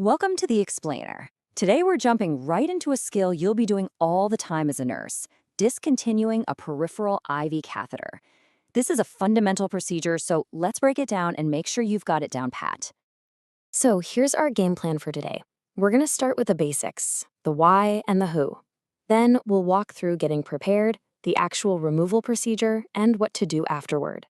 Welcome to the Explainer. Today we're jumping right into a skill you'll be doing all the time as a nurse, discontinuing a peripheral IV catheter. This is a fundamental procedure, so let's break it down and make sure you've got it down pat. So here's our game plan for today. We're going to start with the basics, the why and the who. Then we'll walk through getting prepared, the actual removal procedure, and what to do afterward.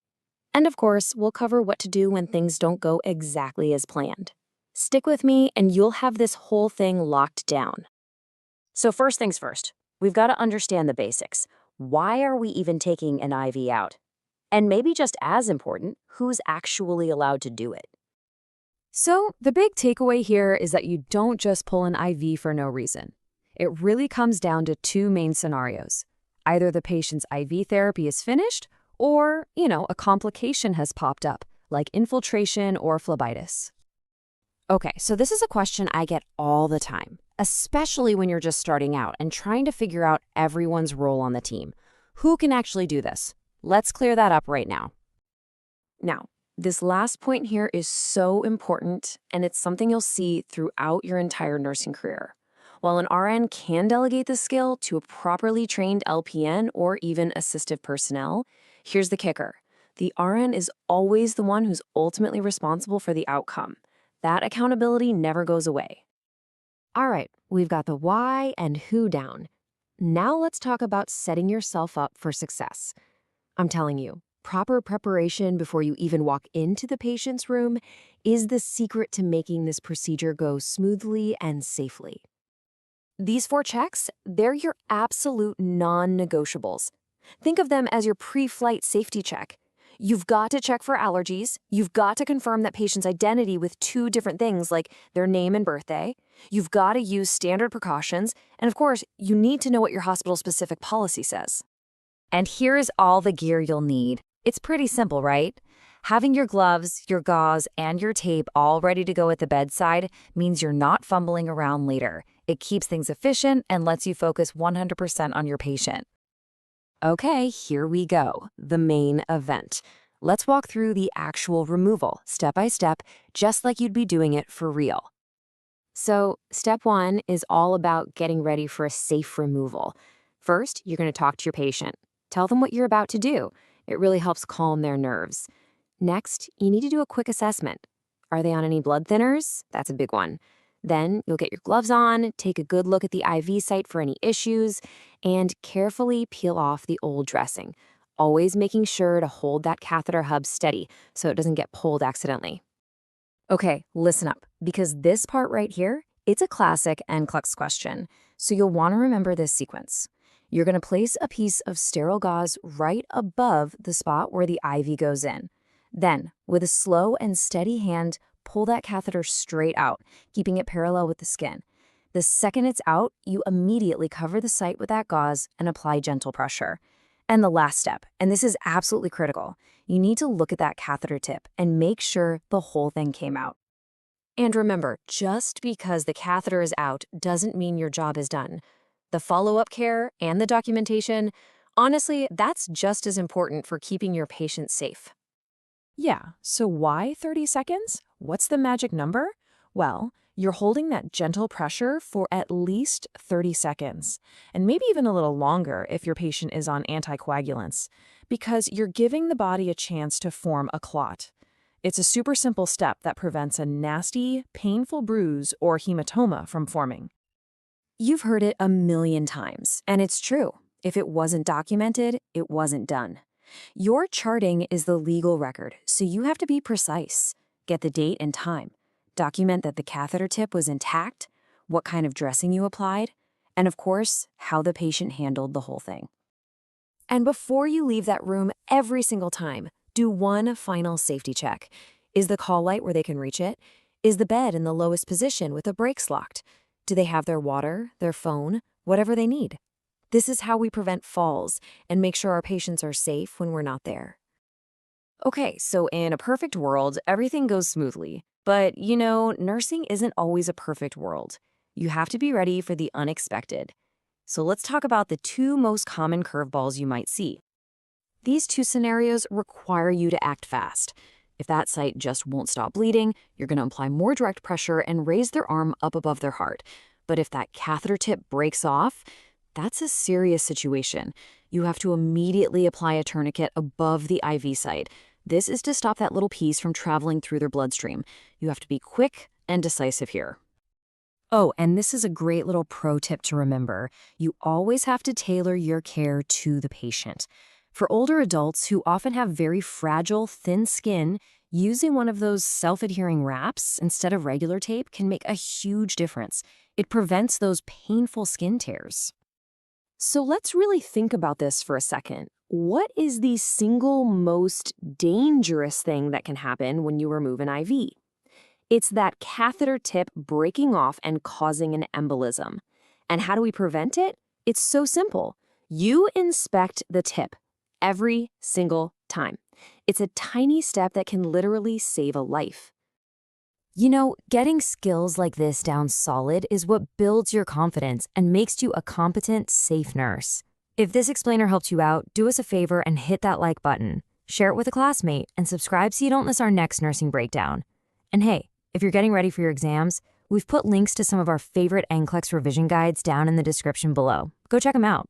And of course, we'll cover what to do when things don't go exactly as planned. Stick with me and you'll have this whole thing locked down. So first things first, we've got to understand the basics. Why are we even taking an IV out? And maybe just as important, who's actually allowed to do it? So the big takeaway here is that you don't just pull an IV for no reason. It really comes down to two main scenarios. Either the patient's IV therapy is finished or, a complication has popped up, like infiltration or phlebitis. Okay, so this is a question I get all the time, especially when you're just starting out and trying to figure out everyone's role on the team. Who can actually do this? Let's clear that up right now. Now, this last point here is so important, and it's something you'll see throughout your entire nursing career. While an RN can delegate the skill to a properly trained LPN or even assistive personnel, here's the kicker. The RN is always the one who's ultimately responsible for the outcome. That accountability never goes away. All right, we've got the why and who down. Now let's talk about setting yourself up for success. I'm telling you, proper preparation before you even walk into the patient's room is the secret to making this procedure go smoothly and safely. These 4 checks, they're your absolute non-negotiables. Think of them as your pre-flight safety check. You've got to check for allergies. You've got to confirm that patient's identity with 2 different things like their name and birthday. You've got to use standard precautions. And of course, you need to know what your hospital-specific policy says. And here's all the gear you'll need. It's pretty simple, right? Having your gloves, your gauze, and your tape all ready to go at the bedside means you're not fumbling around later. It keeps things efficient and lets you focus 100% on your patient. Okay, here we go, the main event. Let's walk through the actual removal, step by step, just like you'd be doing it for real. So, step 1 is all about getting ready for a safe removal. First, you're going to talk to your patient. Tell them what you're about to do. It really helps calm their nerves. Next, you need to do a quick assessment. Are they on any blood thinners? That's a big one. Then you'll get your gloves on, take a good look at the IV site for any issues, and carefully peel off the old dressing, always making sure to hold that catheter hub steady so it doesn't get pulled accidentally. Okay, listen up, because this part right here, it's a classic NCLEX question, so you'll want to remember this sequence. You're going to place a piece of sterile gauze right above the spot where the IV goes in. Then, with a slow and steady hand, pull that catheter straight out, keeping it parallel with the skin. The second it's out, you immediately cover the site with that gauze and apply gentle pressure. And the last step, and this is absolutely critical, you need to look at that catheter tip and make sure the whole thing came out. And remember, just because the catheter is out doesn't mean your job is done. The follow-up care and the documentation, honestly, that's just as important for keeping your patient safe. Yeah, so why 30 seconds? What's the magic number? Well, you're holding that gentle pressure for at least 30 seconds, and maybe even a little longer if your patient is on anticoagulants, because you're giving the body a chance to form a clot. It's a super simple step that prevents a nasty, painful bruise or hematoma from forming. You've heard it a million times, and it's true. If it wasn't documented, it wasn't done. Your charting is the legal record, so you have to be precise. Get the date and time. Document that the catheter tip was intact, what kind of dressing you applied, and of course, how the patient handled the whole thing. And before you leave that room every single time, do one final safety check. Is the call light where they can reach it? Is the bed in the lowest position with the brakes locked? Do they have their water, their phone, whatever they need? This is how we prevent falls and make sure our patients are safe when we're not there. Okay, so in a perfect world, everything goes smoothly. But, nursing isn't always a perfect world. You have to be ready for the unexpected. So let's talk about the 2 most common curveballs you might see. These 2 scenarios require you to act fast. If that site just won't stop bleeding, you're going to apply more direct pressure and raise their arm up above their heart. But if that catheter tip breaks off, that's a serious situation. You have to immediately apply a tourniquet above the IV site. This is to stop that little piece from traveling through their bloodstream. You have to be quick and decisive here. Oh, and this is a great little pro tip to remember. You always have to tailor your care to the patient. For older adults who often have very fragile, thin skin, using one of those self-adhering wraps instead of regular tape can make a huge difference. It prevents those painful skin tears. So let's really think about this for a second. What is the single most dangerous thing that can happen when you remove an IV? It's that catheter tip breaking off and causing an embolism. And how do we prevent it? It's so simple. You inspect the tip every single time. It's a tiny step that can literally save a life. You know, getting skills like this down solid is what builds your confidence and makes you a competent, safe nurse. If this explainer helped you out, do us a favor and hit that like button. Share it with a classmate and subscribe so you don't miss our next nursing breakdown. And hey, if you're getting ready for your exams, we've put links to some of our favorite NCLEX revision guides down in the description below. Go check them out.